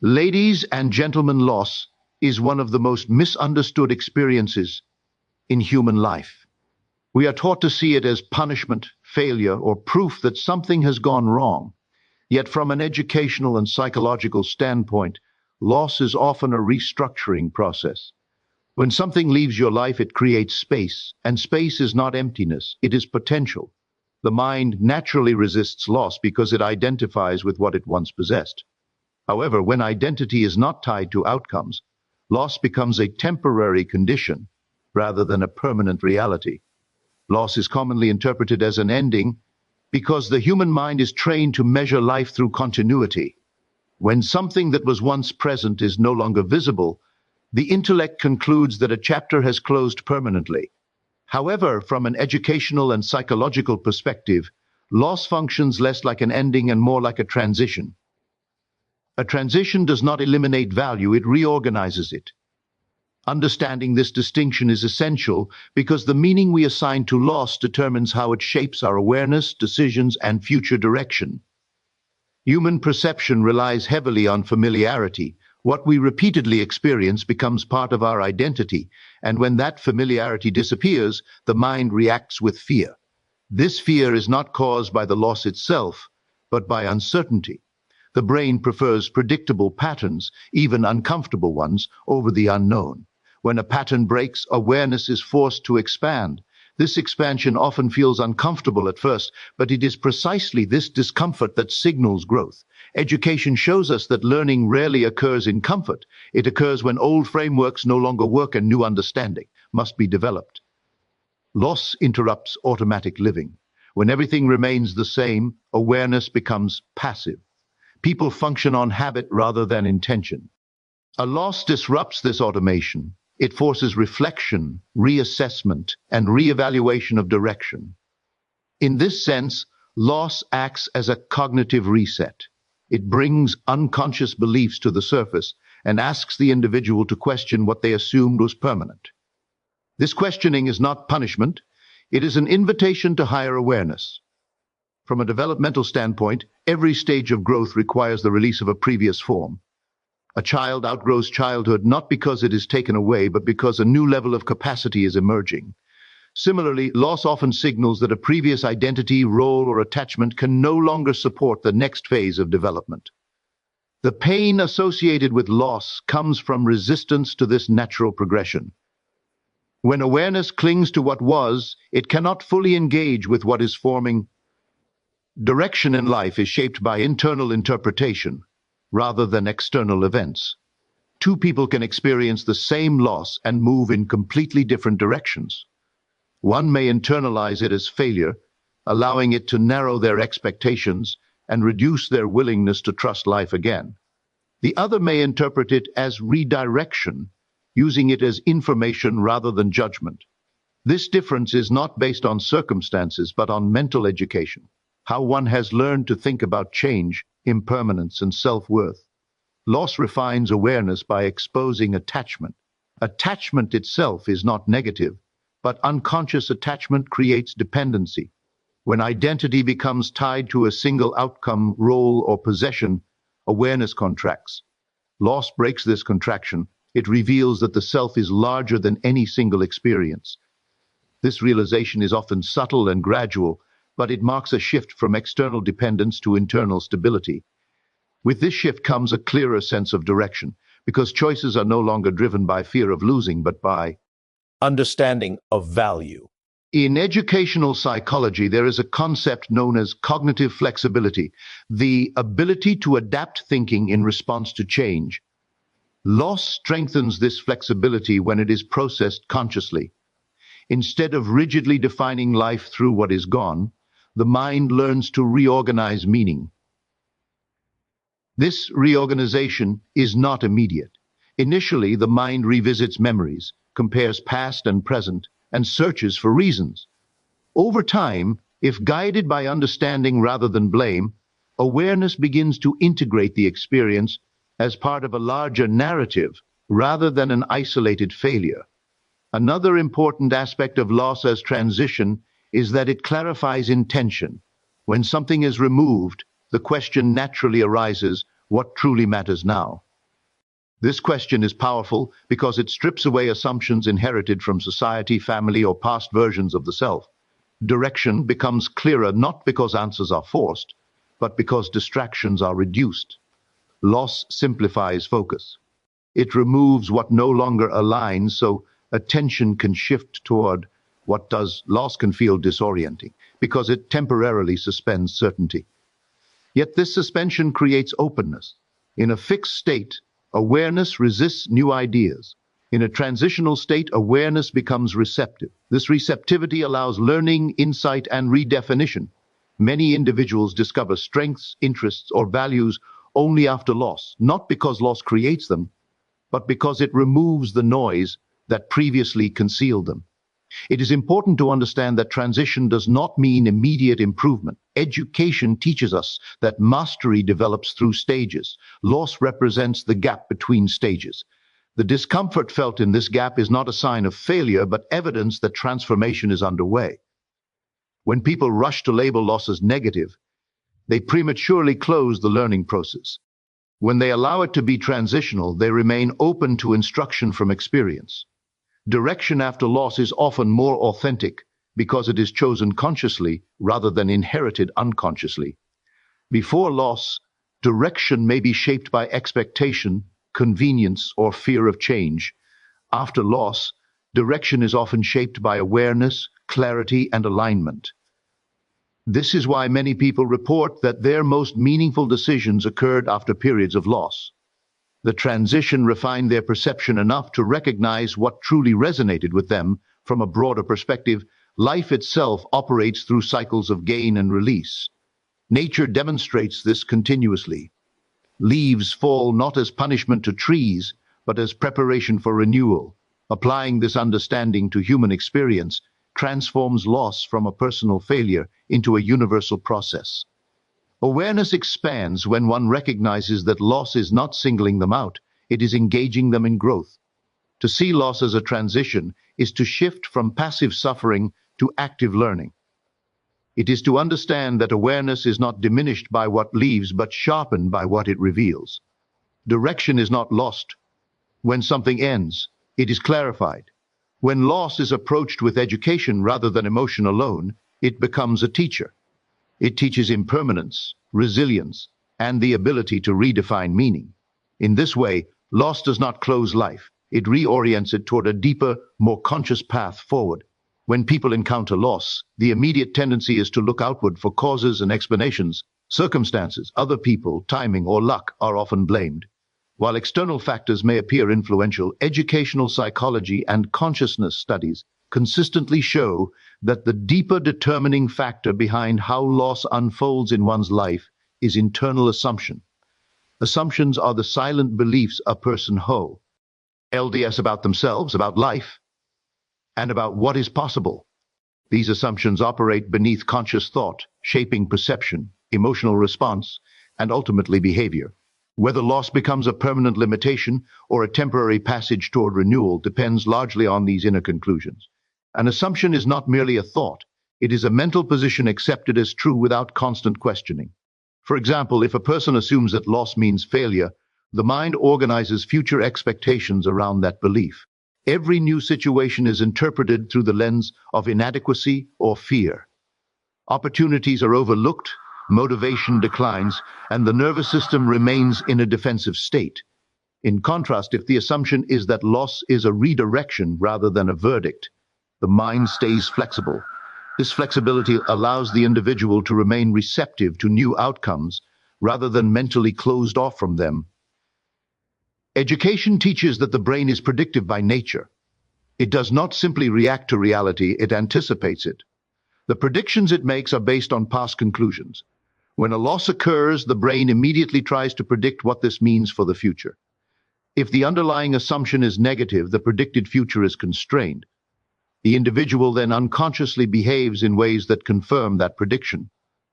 Ladies and gentlemen, loss is one of the most misunderstood experiences in human life. We are taught to see it as punishment, failure, or proof that something has gone wrong. Yet from an educational and psychological standpoint, loss is often a restructuring process. When something leaves your life, it creates space, and space is not emptiness, it is potential. The mind naturally resists loss because it identifies with what it once possessed. However, when identity is not tied to outcomes, loss becomes a temporary condition rather than a permanent reality. Loss is commonly interpreted as an ending because the human mind is trained to measure life through continuity. When something that was once present is no longer visible, the intellect concludes that a chapter has closed permanently. However, from an educational and psychological perspective, loss functions less like an ending and more like a transition. A transition does not eliminate value, it reorganizes it. Understanding this distinction is essential because the meaning we assign to loss determines how it shapes our awareness, decisions, and future direction. Human perception relies heavily on familiarity. What we repeatedly experience becomes part of our identity, and when that familiarity disappears, the mind reacts with fear. This fear is not caused by the loss itself, but by uncertainty. The brain prefers predictable patterns, even uncomfortable ones, over the unknown. When a pattern breaks, awareness is forced to expand. This expansion often feels uncomfortable at first, but it is precisely this discomfort that signals growth. Education shows us that learning rarely occurs in comfort. It occurs when old frameworks no longer work and new understanding must be developed. Loss interrupts automatic living. When everything remains the same, awareness becomes passive. People function on habit rather than intention. A loss disrupts this automation. It forces reflection, reassessment, and reevaluation of direction. In this sense, loss acts as a cognitive reset. It brings unconscious beliefs to the surface and asks the individual to question what they assumed was permanent. This questioning is not punishment, it is an invitation to higher awareness. From a developmental standpoint, every stage of growth requires the release of a previous form. A child outgrows childhood not because it is taken away, but because a new level of capacity is emerging. Similarly, loss often signals that a previous identity, role, or attachment can no longer support the next phase of development. The pain associated with loss comes from resistance to this natural progression. When awareness clings to what was, it cannot fully engage with what is forming. Direction in life is shaped by internal interpretation rather than external events. Two people can experience the same loss and move in completely different directions. One may internalize it as failure, allowing it to narrow their expectations and reduce their willingness to trust life again. The other may interpret it as redirection, using it as information rather than judgment. This difference is not based on circumstances, but on mental education, how one has learned to think about change, impermanence, and self-worth. Loss refines awareness by exposing attachment. Attachment itself is not negative, but unconscious attachment creates dependency. When identity becomes tied to a single outcome, role, or possession, awareness contracts. Loss breaks this contraction. It reveals that the self is larger than any single experience. This realization is often subtle and gradual, but it marks a shift from external dependence to internal stability. With this shift comes a clearer sense of direction, because choices are no longer driven by fear of losing, but by understanding of value. In educational psychology, there is a concept known as cognitive flexibility, the ability to adapt thinking in response to change. Loss strengthens this flexibility when it is processed consciously. Instead of rigidly defining life through what is gone, the mind learns to reorganize meaning. This reorganization is not immediate. Initially, the mind revisits memories, compares past and present, and searches for reasons. Over time, if guided by understanding rather than blame, awareness begins to integrate the experience as part of a larger narrative rather than an isolated failure. Another important aspect of loss as transition is that it clarifies intention. When something is removed, the question naturally arises, what truly matters now? This question is powerful because it strips away assumptions inherited from society, family, or past versions of the self. Direction becomes clearer not because answers are forced, but because distractions are reduced. Loss simplifies focus. It removes what no longer aligns, so attention can shift toward what does. Loss can feel disorienting because it temporarily suspends certainty. Yet this suspension creates openness. In a fixed state, awareness resists new ideas. In a transitional state, awareness becomes receptive. This receptivity allows learning, insight, and redefinition. Many individuals discover strengths, interests, or values only after loss, not because loss creates them, but because it removes the noise that previously concealed them. It is important to understand that transition does not mean immediate improvement. Education teaches us that mastery develops through stages. Loss represents the gap between stages. The discomfort felt in this gap is not a sign of failure, but evidence that transformation is underway. When people rush to label loss as negative, they prematurely close the learning process. When they allow it to be transitional, they remain open to instruction from experience. Direction after loss is often more authentic because it is chosen consciously rather than inherited unconsciously. Before loss, direction may be shaped by expectation, convenience, or fear of change. After loss, direction is often shaped by awareness, clarity, and alignment. This is why many people report that their most meaningful decisions occurred after periods of loss. The transition refined their perception enough to recognize what truly resonated with them. From a broader perspective, life itself operates through cycles of gain and release. Nature demonstrates this continuously. Leaves fall not as punishment to trees, but as preparation for renewal. Applying this understanding to human experience transforms loss from a personal failure into a universal process. Awareness expands when one recognizes that loss is not singling them out, it is engaging them in growth. To see loss as a transition is to shift from passive suffering to active learning. It is to understand that awareness is not diminished by what leaves, but sharpened by what it reveals. Direction is not lost. When something ends, it is clarified. When loss is approached with education rather than emotion alone, it becomes a teacher. It teaches impermanence, resilience, and the ability to redefine meaning. In this way, loss does not close life. It reorients it toward a deeper, more conscious path forward. When people encounter loss, the immediate tendency is to look outward for causes and explanations. Circumstances, other people, timing, or luck are often blamed. While external factors may appear influential, educational psychology and consciousness studies consistently show that the deeper determining factor behind how loss unfolds in one's life is internal assumption. Assumptions are the silent beliefs a person holds. LDS about themselves, about life, and about what is possible. These assumptions operate beneath conscious thought, shaping perception, emotional response, and ultimately behavior. Whether loss becomes a permanent limitation or a temporary passage toward renewal depends largely on these inner conclusions. An assumption is not merely a thought, it is a mental position accepted as true without constant questioning. For example, if a person assumes that loss means failure, the mind organizes future expectations around that belief. Every new situation is interpreted through the lens of inadequacy or fear. Opportunities are overlooked, motivation declines, and the nervous system remains in a defensive state. In contrast, if the assumption is that loss is a redirection rather than a verdict, the mind stays flexible. This flexibility allows the individual to remain receptive to new outcomes rather than mentally closed off from them. Education teaches that the brain is predictive by nature. It does not simply react to reality, it anticipates it. The predictions it makes are based on past conclusions. When a loss occurs, the brain immediately tries to predict what this means for the future. If the underlying assumption is negative, the predicted future is constrained. The individual then unconsciously behaves in ways that confirm that prediction.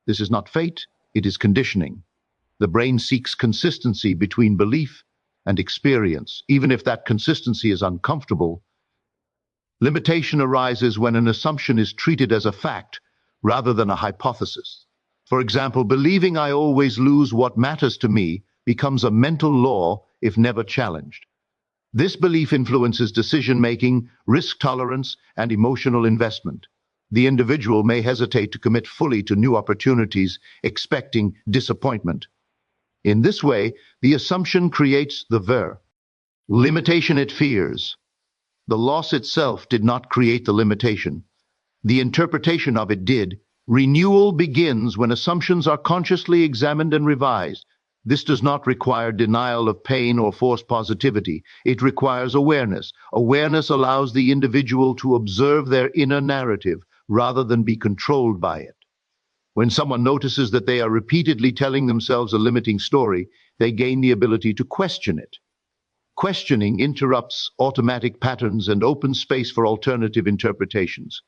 This is not fate, it is conditioning. The brain seeks consistency between belief and experience, even if that consistency is uncomfortable. Limitation arises when an assumption is treated as a fact rather than a hypothesis. For example, believing I always lose what matters to me becomes a mental law if never challenged. This belief influences decision-making, risk tolerance, and emotional investment. The individual may hesitate to commit fully to new opportunities, expecting disappointment. In this way, the assumption creates the limitation it fears. The loss itself did not create the limitation. The interpretation of it did. Renewal begins when assumptions are consciously examined and revised. This does not require denial of pain or forced positivity. It requires awareness. Awareness allows the individual to observe their inner narrative rather than be controlled by it. When someone notices that they are repeatedly telling themselves a limiting story, they gain the ability to question it. Questioning interrupts automatic patterns and opens space for alternative interpretations.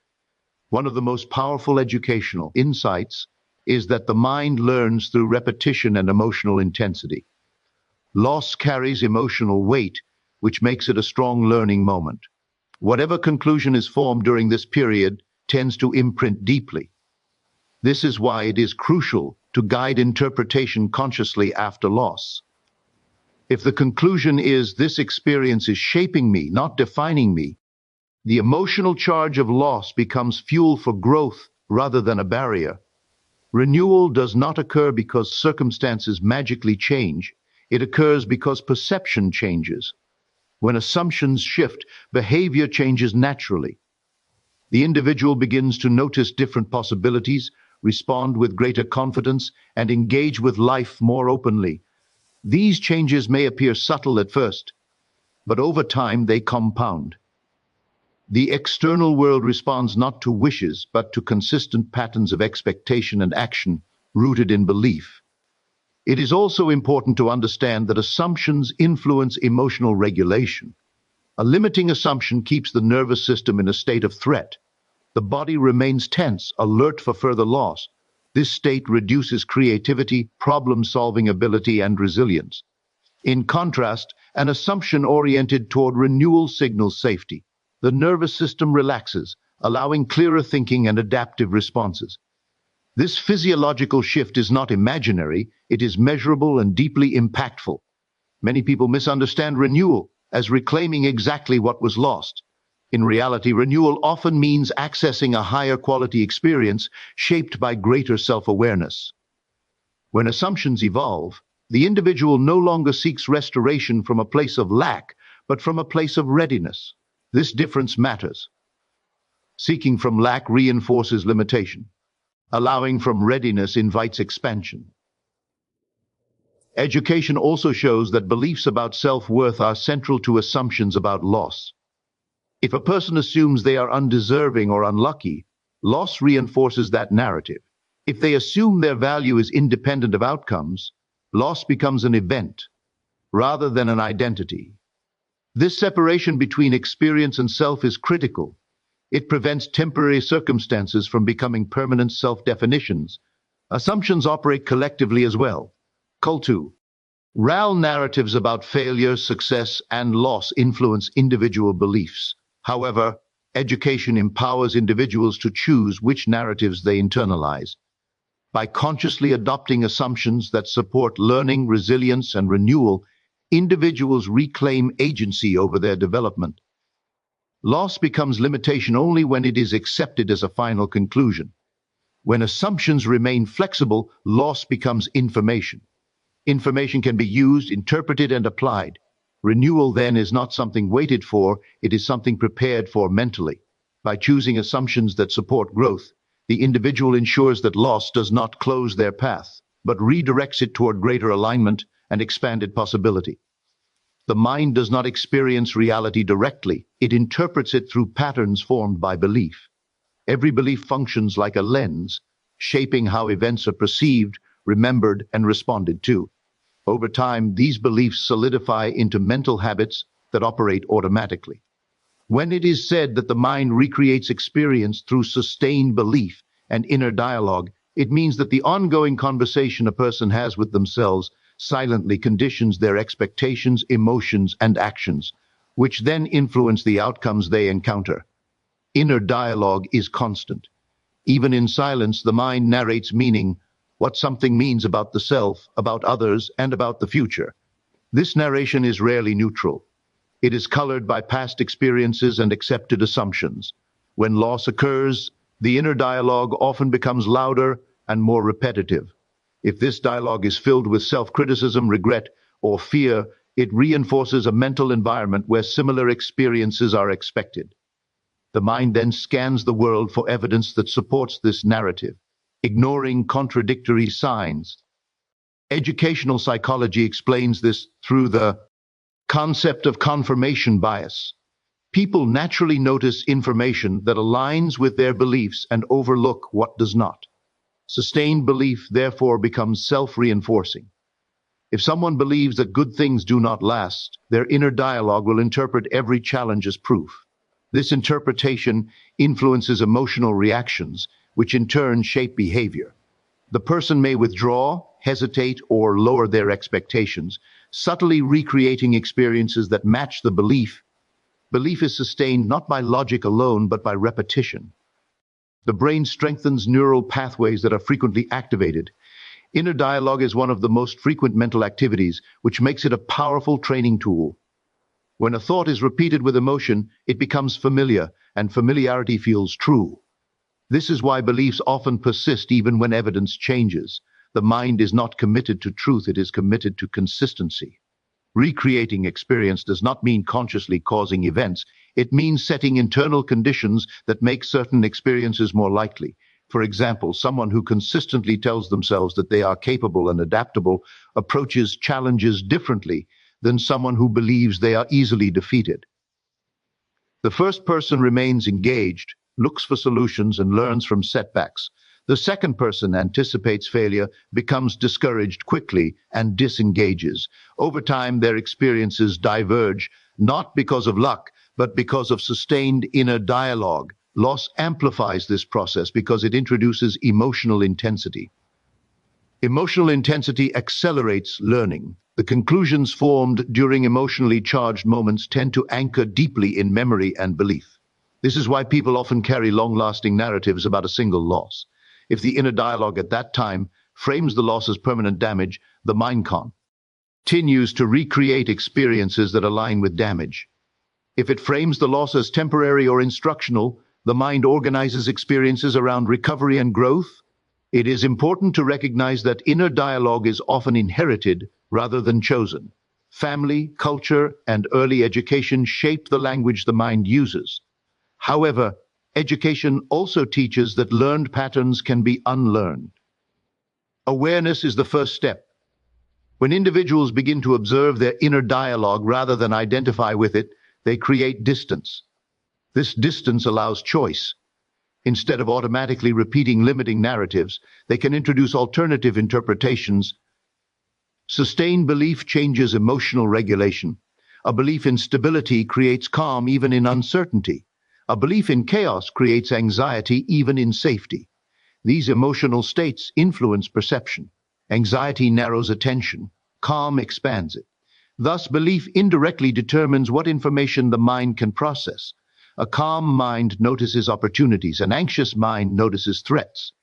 One of the most powerful educational insights is that the mind learns through repetition and emotional intensity. Loss carries emotional weight, which makes it a strong learning moment. Whatever conclusion is formed during this period tends to imprint deeply. This is why it is crucial to guide interpretation consciously after loss. If the conclusion is this experience is shaping me, not defining me, the emotional charge of loss becomes fuel for growth rather than a barrier. Renewal does not occur because circumstances magically change. It occurs because perception changes. When assumptions shift, behavior changes naturally. The individual begins to notice different possibilities, respond with greater confidence, and engage with life more openly. These changes may appear subtle at first, but over time they compound. The external world responds not to wishes, but to consistent patterns of expectation and action rooted in belief. It is also important to understand that assumptions influence emotional regulation. A limiting assumption keeps the nervous system in a state of threat. The body remains tense, alert for further loss. This state reduces creativity, problem-solving ability, and resilience. In contrast, an assumption oriented toward renewal signals safety. The nervous system relaxes, allowing clearer thinking and adaptive responses. This physiological shift is not imaginary, it is measurable and deeply impactful. Many people misunderstand renewal as reclaiming exactly what was lost. In reality, renewal often means accessing a higher quality experience shaped by greater self-awareness. When assumptions evolve, the individual no longer seeks restoration from a place of lack, but from a place of readiness. This difference matters. Seeking from lack reinforces limitation. Allowing from readiness invites expansion. Education also shows that beliefs about self-worth are central to assumptions about loss. If a person assumes they are undeserving or unlucky, loss reinforces that narrative. If they assume their value is independent of outcomes, loss becomes an event rather than an identity. This separation between experience and self is critical. It prevents temporary circumstances from becoming permanent self-definitions. Assumptions operate collectively as well. Culture. Narratives about failure, success, and loss influence individual beliefs. However, education empowers individuals to choose which narratives they internalize. By consciously adopting assumptions that support learning, resilience, and renewal, individuals reclaim agency over their development. Loss becomes limitation only when it is accepted as a final conclusion. When assumptions remain flexible, loss becomes information. Information can be used, interpreted, and applied. Renewal then is not something waited for, it is something prepared for mentally. By choosing assumptions that support growth, the individual ensures that loss does not close their path, but redirects it toward greater alignment and expanded possibility. The mind does not experience reality directly, it interprets it through patterns formed by belief. Every belief functions like a lens, shaping how events are perceived, remembered, and responded to. Over time, these beliefs solidify into mental habits that operate automatically. When it is said that the mind recreates experience through sustained belief and inner dialogue, it means that the ongoing conversation a person has with themselves silently conditions their expectations, emotions, and actions, which then influence the outcomes they encounter. Inner dialogue is constant. Even in silence, the mind narrates meaning, what something means about the self, about others, and about the future. This narration is rarely neutral. It is colored by past experiences and accepted assumptions. When loss occurs, the inner dialogue often becomes louder and more repetitive. If this dialogue is filled with self-criticism, regret, or fear, it reinforces a mental environment where similar experiences are expected. The mind then scans the world for evidence that supports this narrative, ignoring contradictory signs. Educational psychology explains this through the concept of confirmation bias. People naturally notice information that aligns with their beliefs and overlook what does not. Sustained belief therefore becomes self-reinforcing. If someone believes that good things do not last, their inner dialogue will interpret every challenge as proof. This interpretation influences emotional reactions, which in turn shape behavior. The person may withdraw, hesitate, or lower their expectations, subtly recreating experiences that match the belief. Belief is sustained not by logic alone, but by repetition. The brain strengthens neural pathways that are frequently activated. Inner dialogue is one of the most frequent mental activities, which makes it a powerful training tool. When a thought is repeated with emotion, it becomes familiar, and familiarity feels true. This is why beliefs often persist even when evidence changes. The mind is not committed to truth, it is committed to consistency. Recreating experience does not mean consciously causing events. It means setting internal conditions that make certain experiences more likely. For example, someone who consistently tells themselves that they are capable and adaptable approaches challenges differently than someone who believes they are easily defeated. The first person remains engaged, looks for solutions, and learns from setbacks. The second person anticipates failure, becomes discouraged quickly, and disengages. Over time, their experiences diverge, not because of luck, but because of sustained inner dialogue. Loss amplifies this process because it introduces emotional intensity. Emotional intensity accelerates learning. The conclusions formed during emotionally charged moments tend to anchor deeply in memory and belief. This is why people often carry long-lasting narratives about a single loss. If the inner dialogue at that time frames the loss as permanent damage, the mind continues to recreate experiences that align with damage. If it frames the loss as temporary or instructional, the mind organizes experiences around recovery and growth. It is important to recognize that inner dialogue is often inherited rather than chosen. Family, culture, and early education shape the language the mind uses. However, education also teaches that learned patterns can be unlearned. Awareness is the first step. When individuals begin to observe their inner dialogue rather than identify with it, they create distance. This distance allows choice. Instead of automatically repeating limiting narratives, they can introduce alternative interpretations. Sustained belief changes emotional regulation. A belief in stability creates calm even in uncertainty. A belief in chaos creates anxiety even in safety. These emotional states influence perception. Anxiety narrows attention. Calm expands it. Thus, belief indirectly determines what information the mind can process. A calm mind notices opportunities. An anxious mind notices threats.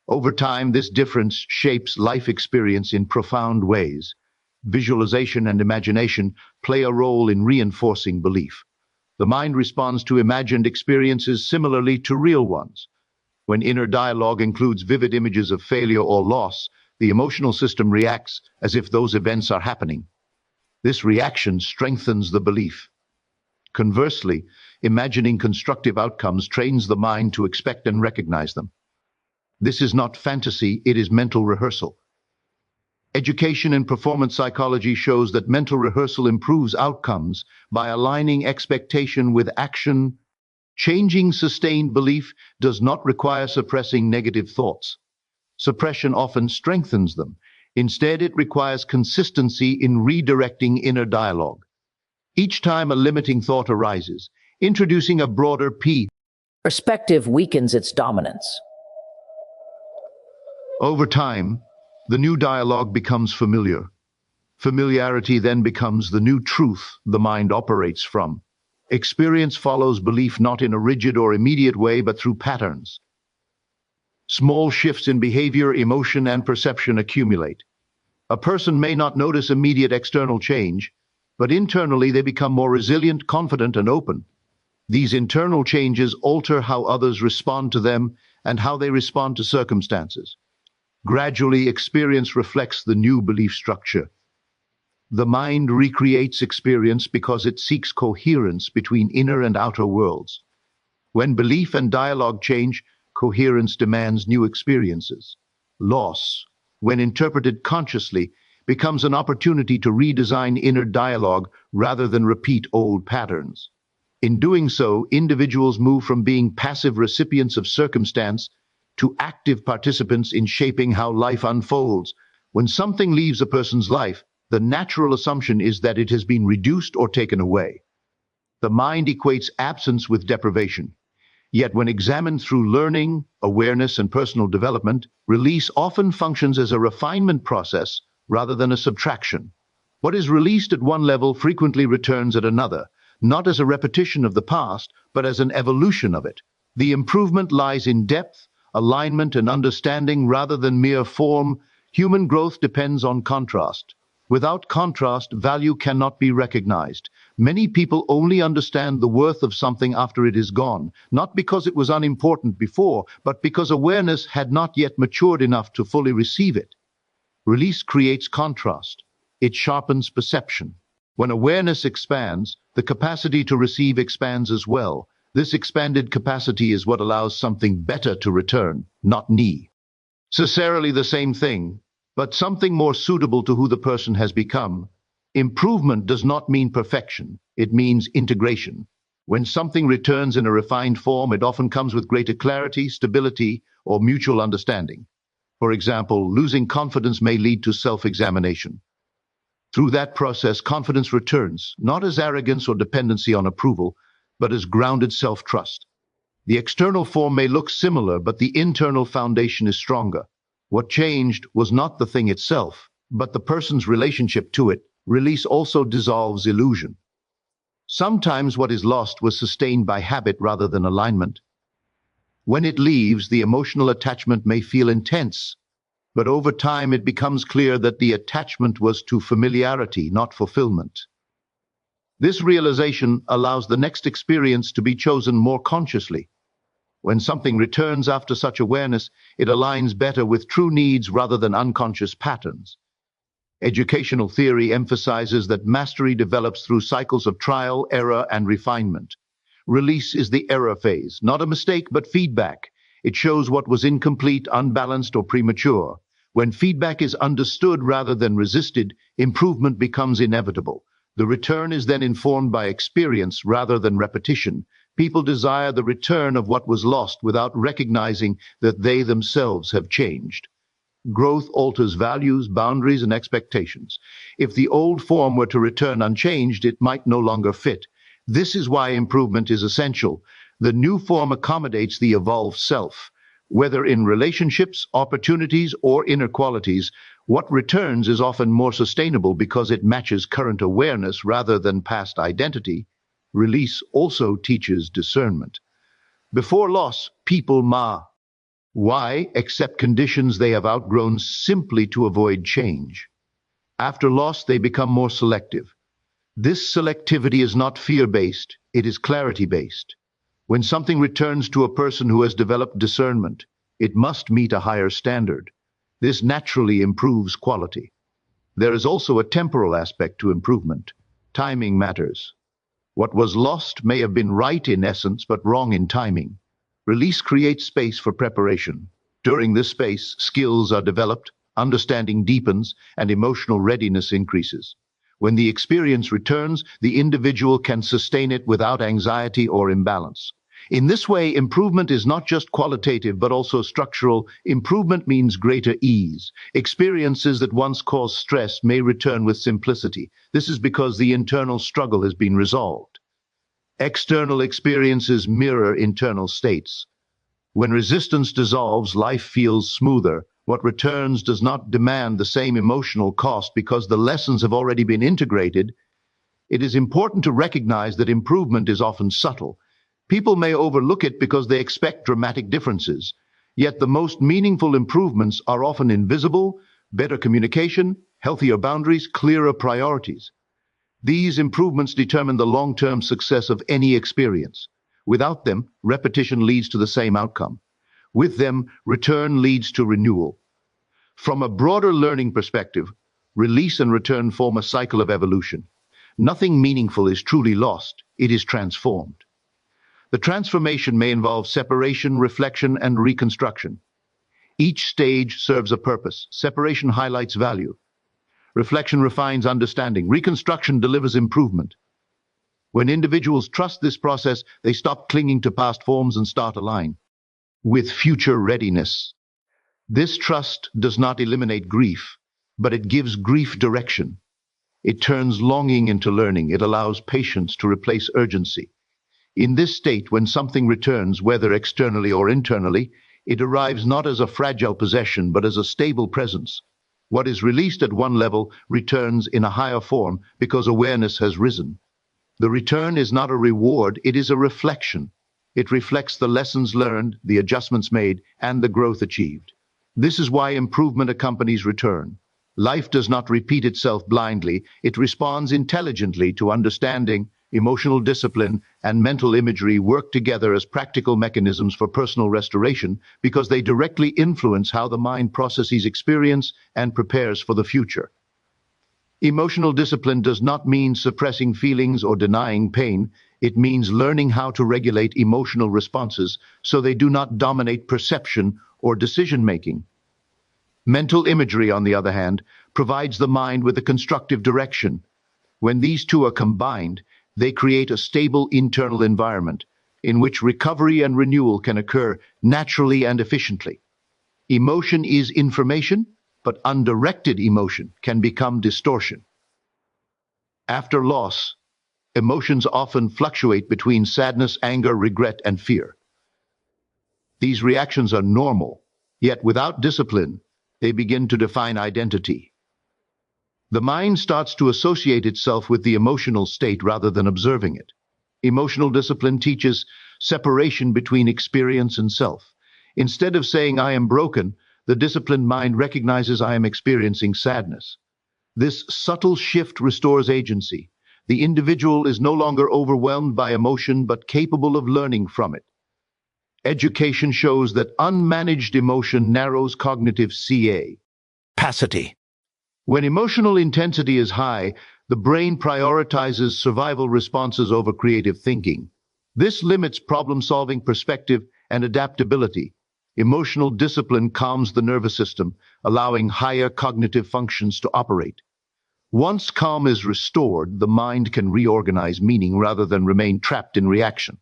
Over time, this difference shapes life experience in profound ways. Visualization and imagination play a role in reinforcing belief. The mind responds to imagined experiences similarly to real ones. When inner dialogue includes vivid images of failure or loss, the emotional system reacts as if those events are happening. This reaction strengthens the belief. Conversely, imagining constructive outcomes trains the mind to expect and recognize them. This is not fantasy, it is mental rehearsal. Education in performance psychology shows that mental rehearsal improves outcomes by aligning expectation with action. Changing sustained belief does not require suppressing negative thoughts. Suppression often strengthens them. Instead, it requires consistency in redirecting inner dialogue. Each time a limiting thought arises, introducing a broader Perspective weakens its dominance. Over time, the new dialogue becomes familiar. Familiarity then becomes the new truth the mind operates from. Experience follows belief not in a rigid or immediate way, but through patterns. Small shifts in behavior, emotion, and perception accumulate. A person may not notice immediate external change, but internally they become more resilient, confident, and open. These internal changes alter how others respond to them and how they respond to circumstances. Gradually, experience reflects the new belief structure. The mind recreates experience because it seeks coherence between inner and outer worlds. When belief and dialogue change, coherence demands new experiences. Loss, when interpreted consciously, becomes an opportunity to redesign inner dialogue rather than repeat old patterns. In doing so, individuals move from being passive recipients of circumstance to active participants in shaping how life unfolds. When something leaves a person's life, the natural assumption is that it has been reduced or taken away. The mind equates absence with deprivation. Yet when examined through learning, awareness, and personal development, release often functions as a refinement process rather than a subtraction. What is released at one level frequently returns at another, not as a repetition of the past, but as an evolution of it. The improvement lies in depth, alignment, and understanding rather than mere form. Human growth depends on contrast. Without contrast, value cannot be recognized. Many people only understand the worth of something after it is gone, not because it was unimportant before, but because awareness had not yet matured enough to fully receive it. Release creates contrast. It sharpens perception. When awareness expands, the capacity to receive expands as well. This expanded capacity is what allows something better to return, not necessarily the same thing, but something more suitable to who the person has become. Improvement does not mean perfection, it means integration. When something returns in a refined form, it often comes with greater clarity, stability, or mutual understanding. For example, losing confidence may lead to self-examination. Through that process, confidence returns, not as arrogance or dependency on approval, but as grounded self-trust. The external form may look similar, but the internal foundation is stronger. What changed was not the thing itself, but the person's relationship to it. Release also dissolves illusion. Sometimes what is lost was sustained by habit rather than alignment. When it leaves, the emotional attachment may feel intense, but over time it becomes clear that the attachment was to familiarity, not fulfillment. This realization allows the next experience to be chosen more consciously. When something returns after such awareness, it aligns better with true needs rather than unconscious patterns. Educational theory emphasizes that mastery develops through cycles of trial, error, and refinement. Release is the error phase, not a mistake, but feedback. It shows what was incomplete, unbalanced, or premature. When feedback is understood rather than resisted, improvement becomes inevitable. The return is then informed by experience rather than repetition. People desire the return of what was lost without recognizing that they themselves have changed. Growth alters values, boundaries, and expectations. If the old form were to return unchanged, it might no longer fit. This is why improvement is essential. The new form accommodates the evolved self. Whether in relationships, opportunities, or inner qualities, what returns is often more sustainable because it matches current awareness rather than past identity. Release also teaches discernment. Before loss, people why accept conditions they have outgrown simply to avoid change. After loss, they become more selective. This selectivity is not fear-based, it is clarity-based. When something returns to a person who has developed discernment, it must meet a higher standard. This naturally improves quality. There is also a temporal aspect to improvement. Timing matters. What was lost may have been right in essence, but wrong in timing. Release creates space for preparation. During this space, skills are developed, understanding deepens, and emotional readiness increases. When the experience returns, the individual can sustain it without anxiety or imbalance. In this way, improvement is not just qualitative but also structural. Improvement means greater ease. Experiences that once caused stress may return with simplicity. This is because the internal struggle has been resolved. External experiences mirror internal states. When resistance dissolves, life feels smoother. What returns does not demand the same emotional cost because the lessons have already been integrated. It is important to recognize that improvement is often subtle. People may overlook it because they expect dramatic differences. Yet the most meaningful improvements are often invisible: better communication, healthier boundaries, clearer priorities. These improvements determine the long-term success of any experience. Without them, repetition leads to the same outcome. With them, return leads to renewal. From a broader learning perspective, release and return form a cycle of evolution. Nothing meaningful is truly lost, it is transformed. The transformation may involve separation, reflection, and reconstruction. Each stage serves a purpose. Separation highlights value. Reflection refines understanding. Reconstruction delivers improvement. When individuals trust this process, they stop clinging to past forms and start aligning with future readiness. This trust does not eliminate grief, but it gives grief direction. It turns longing into learning. It allows patience to replace urgency. In this state, when something returns, whether externally or internally, it arrives not as a fragile possession, but as a stable presence. What is released at one level returns in a higher form because awareness has risen. The return is not a reward, it is a reflection. It reflects the lessons learned, the adjustments made, and the growth achieved. This is why improvement accompanies return. Life does not repeat itself blindly, it responds intelligently to understanding. Emotional discipline and mental imagery work together as practical mechanisms for personal restoration because they directly influence how the mind processes experience and prepares for the future. Emotional discipline does not mean suppressing feelings or denying pain. It means learning how to regulate emotional responses so they do not dominate perception or decision-making. Mental imagery, on the other hand, provides the mind with a constructive direction. When these two are combined, they create a stable internal environment in which recovery and renewal can occur naturally and efficiently. Emotion is information, but undirected emotion can become distortion. After loss, emotions often fluctuate between sadness, anger, regret, and fear. These reactions are normal, yet without discipline, they begin to define identity. The mind starts to associate itself with the emotional state rather than observing it. Emotional discipline teaches separation between experience and self. Instead of saying, "I am broken," the disciplined mind recognizes, "I am experiencing sadness." This subtle shift restores agency. The individual is no longer overwhelmed by emotion, but capable of learning from it. Education shows that unmanaged emotion narrows cognitive capacity. When emotional intensity is high, the brain prioritizes survival responses over creative thinking. This limits problem-solving perspective and adaptability. Emotional discipline calms the nervous system, allowing higher cognitive functions to operate. Once calm is restored, the mind can reorganize meaning rather than remain trapped in reaction.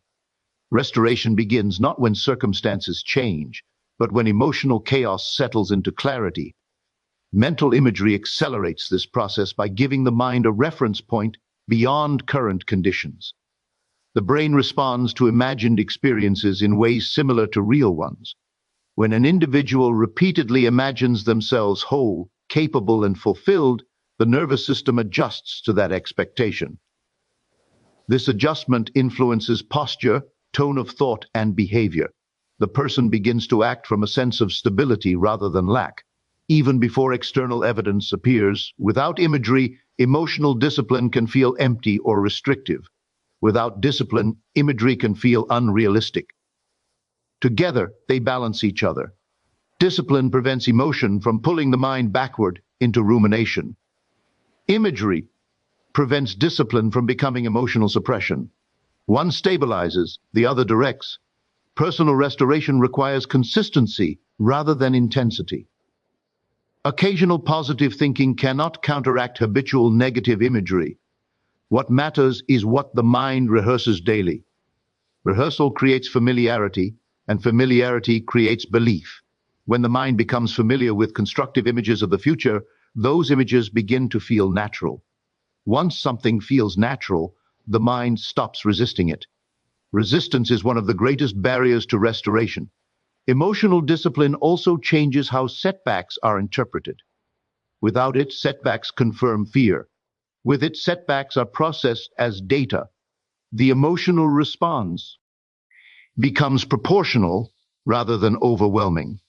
Restoration begins not when circumstances change, but when emotional chaos settles into clarity. Mental imagery accelerates this process by giving the mind a reference point beyond current conditions. The brain responds to imagined experiences in ways similar to real ones. When an individual repeatedly imagines themselves whole, capable, and fulfilled, the nervous system adjusts to that expectation. This adjustment influences posture, tone of thought, and behavior. The person begins to act from a sense of stability rather than lack. Even before external evidence appears, without imagery, emotional discipline can feel empty or restrictive. Without discipline, imagery can feel unrealistic. Together, they balance each other. Discipline prevents emotion from pulling the mind backward into rumination. Imagery prevents discipline from becoming emotional suppression. One stabilizes, the other directs. Personal restoration requires consistency rather than intensity. Occasional positive thinking cannot counteract habitual negative imagery. What matters is what the mind rehearses daily. Rehearsal creates familiarity, and familiarity creates belief. When the mind becomes familiar with constructive images of the future, those images begin to feel natural. Once something feels natural, the mind stops resisting it. Resistance is one of the greatest barriers to restoration. Emotional discipline also changes how setbacks are interpreted. Without it, setbacks confirm fear. With it, setbacks are processed as data. The emotional response becomes proportional rather than overwhelming.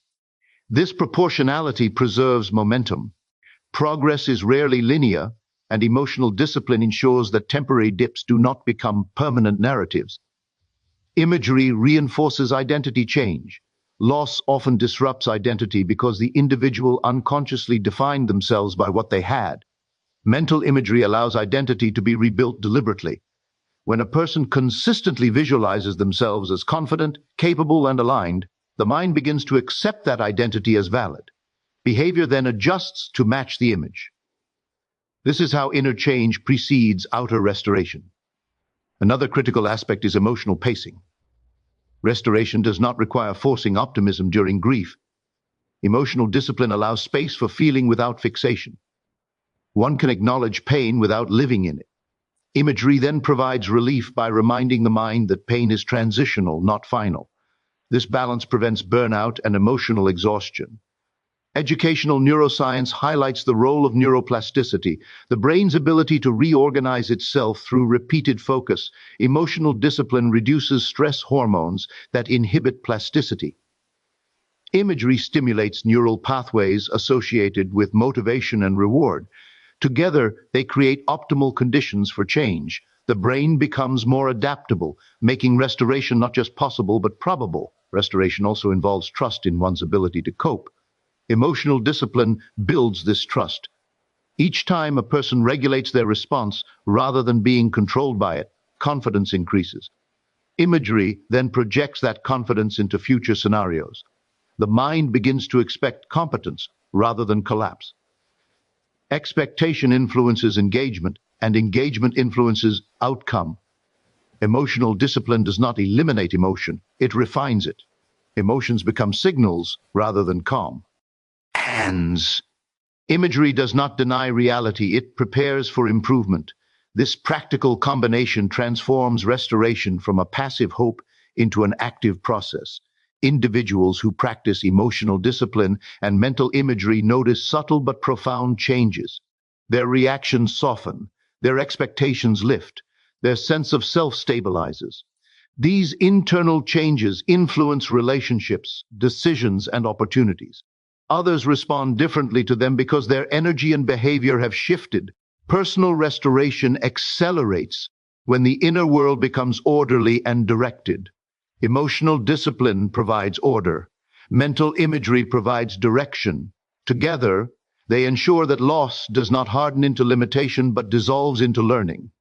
This proportionality preserves momentum. Progress is rarely linear, and emotional discipline ensures that temporary dips do not become permanent narratives. Imagery reinforces identity change. Loss often disrupts identity because the individual unconsciously defined themselves by what they had. Mental imagery allows identity to be rebuilt deliberately. When a person consistently visualizes themselves as confident, capable, and aligned, the mind begins to accept that identity as valid. Behavior then adjusts to match the image. This is how inner change precedes outer restoration. Another critical aspect is emotional pacing. Restoration does not require forcing optimism during grief. Emotional discipline allows space for feeling without fixation. One can acknowledge pain without living in it. Imagery then provides relief by reminding the mind that pain is transitional, not final. This balance prevents burnout and emotional exhaustion. Educational neuroscience highlights the role of neuroplasticity, the brain's ability to reorganize itself through repeated focus. Emotional discipline reduces stress hormones that inhibit plasticity. Imagery stimulates neural pathways associated with motivation and reward. Together, they create optimal conditions for change. The brain becomes more adaptable, making restoration not just possible but probable. Restoration also involves trust in one's ability to cope. Emotional discipline builds this trust. Each time a person regulates their response rather than being controlled by it, confidence increases. Imagery then projects that confidence into future scenarios. The mind begins to expect competence rather than collapse. Expectation influences engagement, and engagement influences outcome. Emotional discipline does not eliminate emotion, it refines it. Emotions become signals rather than calm. Hands. Imagery does not deny reality, it prepares for improvement. This practical combination transforms restoration from a passive hope into an active process. Individuals who practice emotional discipline and mental imagery notice subtle but profound changes. Their reactions soften, their expectations lift, their sense of self stabilizes. These internal changes influence relationships, decisions, and opportunities. Others respond differently to them because their energy and behavior have shifted. Personal restoration accelerates when the inner world becomes orderly and directed. Emotional discipline provides order. Mental imagery provides direction. Together, they ensure that loss does not harden into limitation but dissolves into learning.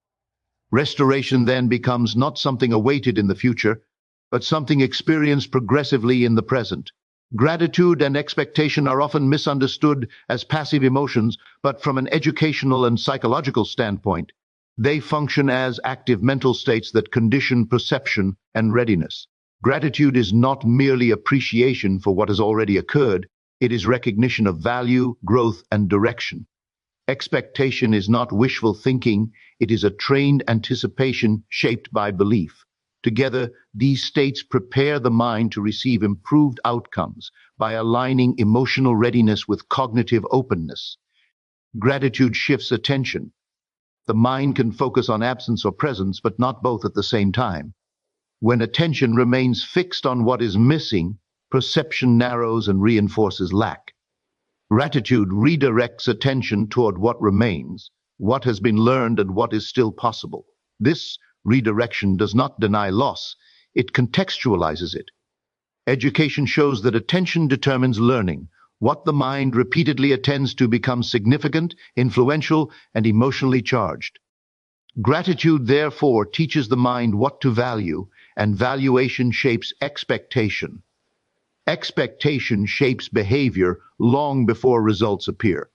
Restoration then becomes not something awaited in the future, but something experienced progressively in the present. Gratitude and expectation are often misunderstood as passive emotions, but from an educational and psychological standpoint, they function as active mental states that condition perception and readiness. Gratitude is not merely appreciation for what has already occurred, it is recognition of value, growth, and direction. Expectation is not wishful thinking, it is a trained anticipation shaped by belief. Together, these states prepare the mind to receive improved outcomes by aligning emotional readiness with cognitive openness. Gratitude shifts attention. The mind can focus on absence or presence, but not both at the same time. When attention remains fixed on what is missing, perception narrows and reinforces lack. Gratitude redirects attention toward what remains, what has been learned, and what is still possible. This redirection does not deny loss, it contextualizes it. Education shows that attention determines learning. What the mind repeatedly attends to becomes significant, influential, and emotionally charged. Gratitude, therefore, teaches the mind what to value, and valuation shapes expectation. Expectation shapes behavior long before results appear.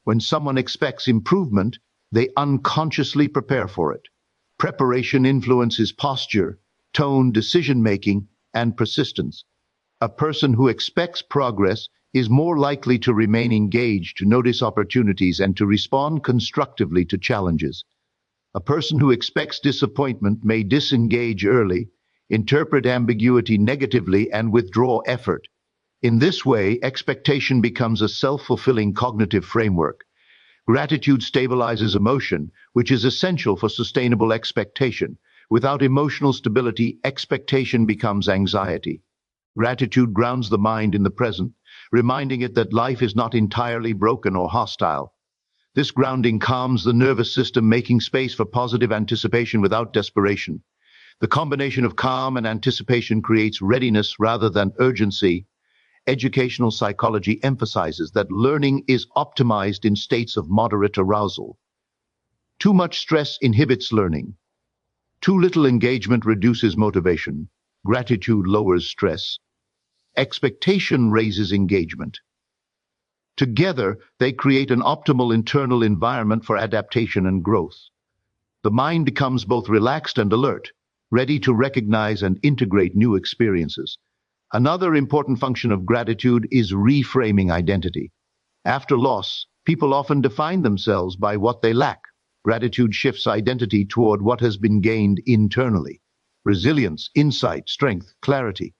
When someone expects improvement, they unconsciously prepare for it. Preparation influences posture, tone, decision-making, and persistence. A person who expects progress is more likely to remain engaged, to notice opportunities, and to respond constructively to challenges. A person who expects disappointment may disengage early, interpret ambiguity negatively, and withdraw effort. In this way, expectation becomes a self-fulfilling cognitive framework. Gratitude stabilizes emotion, which is essential for sustainable expectation. Without emotional stability, expectation becomes anxiety. Gratitude grounds the mind in the present, reminding it that life is not entirely broken or hostile. This grounding calms the nervous system, making space for positive anticipation without desperation. The combination of calm and anticipation creates readiness rather than urgency. Educational psychology emphasizes that learning is optimized in states of moderate arousal. Too much stress inhibits learning. Too little engagement reduces motivation. Gratitude lowers stress. Expectation raises engagement. Together, they create an optimal internal environment for adaptation and growth. The mind becomes both relaxed and alert, ready to recognize and integrate new experiences. Another important function of gratitude is reframing identity. After loss, people often define themselves by what they lack. Gratitude shifts identity toward what has been gained internally. Resilience, insight, strength, clarity.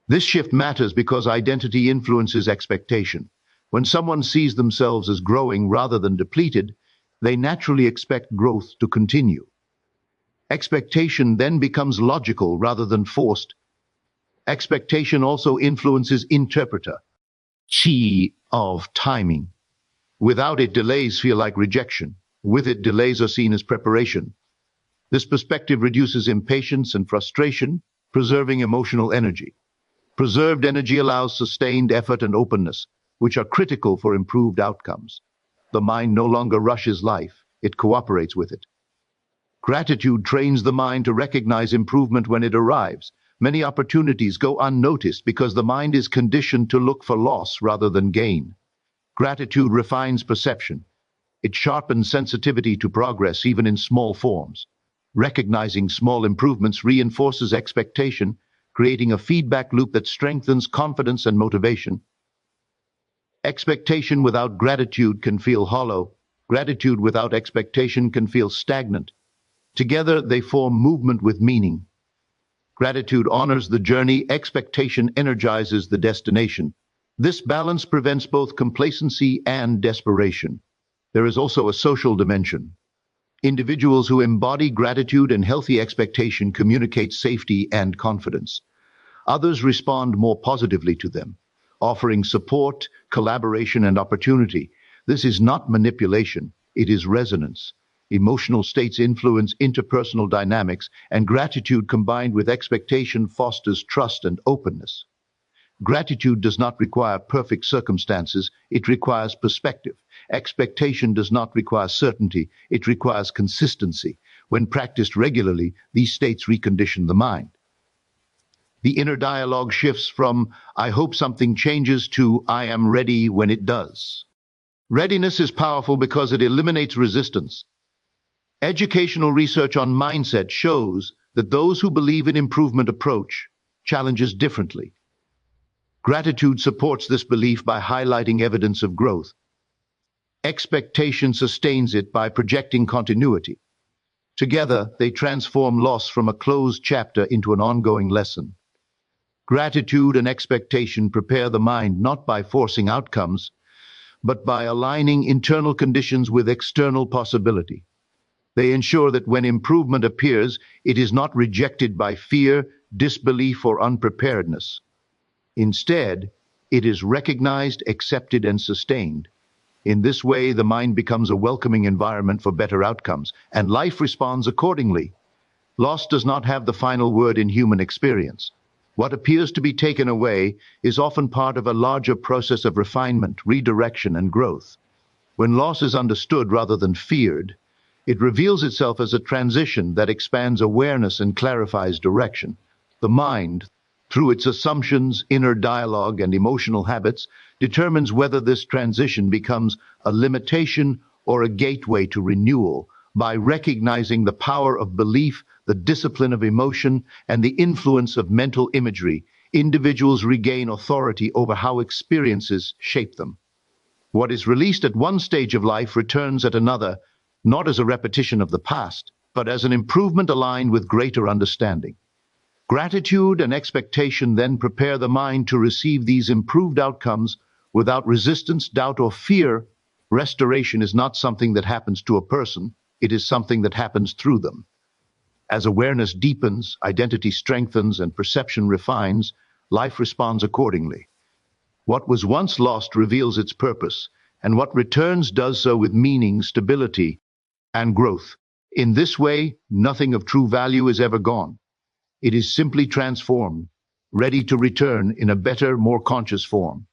This shift matters because identity influences expectation. When someone sees themselves as growing rather than depleted, they naturally expect growth to continue. Expectation then becomes logical rather than forced. Expectation also influences interpreter, chi of timing. Without it, delays feel like rejection. With it, delays are seen as preparation. This perspective reduces impatience and frustration, preserving emotional energy. Preserved energy allows sustained effort and openness, which are critical for improved outcomes. The mind no longer rushes life, it cooperates with it. Gratitude trains the mind to recognize improvement when it arrives. Many opportunities go unnoticed because the mind is conditioned to look for loss rather than gain. Gratitude refines perception. It sharpens sensitivity to progress even in small forms. Recognizing small improvements reinforces expectation, creating a feedback loop that strengthens confidence and motivation. Expectation without gratitude can feel hollow. Gratitude without expectation can feel stagnant. Together, they form movement with meaning. Gratitude honors the journey, expectation energizes the destination. This balance prevents both complacency and desperation. There is also a social dimension. Individuals who embody gratitude and healthy expectation communicate safety and confidence. Others respond more positively to them, offering support, collaboration, and opportunity. This is not manipulation, it is resonance. Emotional states influence interpersonal dynamics, and gratitude combined with expectation fosters trust and openness. Gratitude does not require perfect circumstances, it requires perspective. Expectation does not require certainty, it requires consistency. When practiced regularly, these states recondition the mind. The inner dialogue shifts from, "I hope something changes," to, "I am ready when it does." Readiness is powerful because it eliminates resistance. Educational research on mindset shows that those who believe in improvement approach challenges differently. Gratitude supports this belief by highlighting evidence of growth. Expectation sustains it by projecting continuity. Together, they transform loss from a closed chapter into an ongoing lesson. Gratitude and expectation prepare the mind not by forcing outcomes, but by aligning internal conditions with external possibility. They ensure that when improvement appears, it is not rejected by fear, disbelief, or unpreparedness. Instead, it is recognized, accepted, and sustained. In this way, the mind becomes a welcoming environment for better outcomes, and life responds accordingly. Loss does not have the final word in human experience. What appears to be taken away is often part of a larger process of refinement, redirection, and growth. When loss is understood rather than feared, it reveals itself as a transition that expands awareness and clarifies direction. The mind, through its assumptions, inner dialogue, and emotional habits, determines whether this transition becomes a limitation or a gateway to renewal. By recognizing the power of belief, the discipline of emotion, and the influence of mental imagery, individuals regain authority over how experiences shape them. What is released at one stage of life returns at another, not as a repetition of the past, but as an improvement aligned with greater understanding. Gratitude and expectation then prepare the mind to receive these improved outcomes without resistance, doubt, or fear. Restoration is not something that happens to a person, it is something that happens through them. As awareness deepens, identity strengthens, and perception refines, life responds accordingly. What was once lost reveals its purpose, and what returns does so with meaning, stability, and growth. In this way, nothing of true value is ever gone. It is simply transformed, ready to return in a better, more conscious form.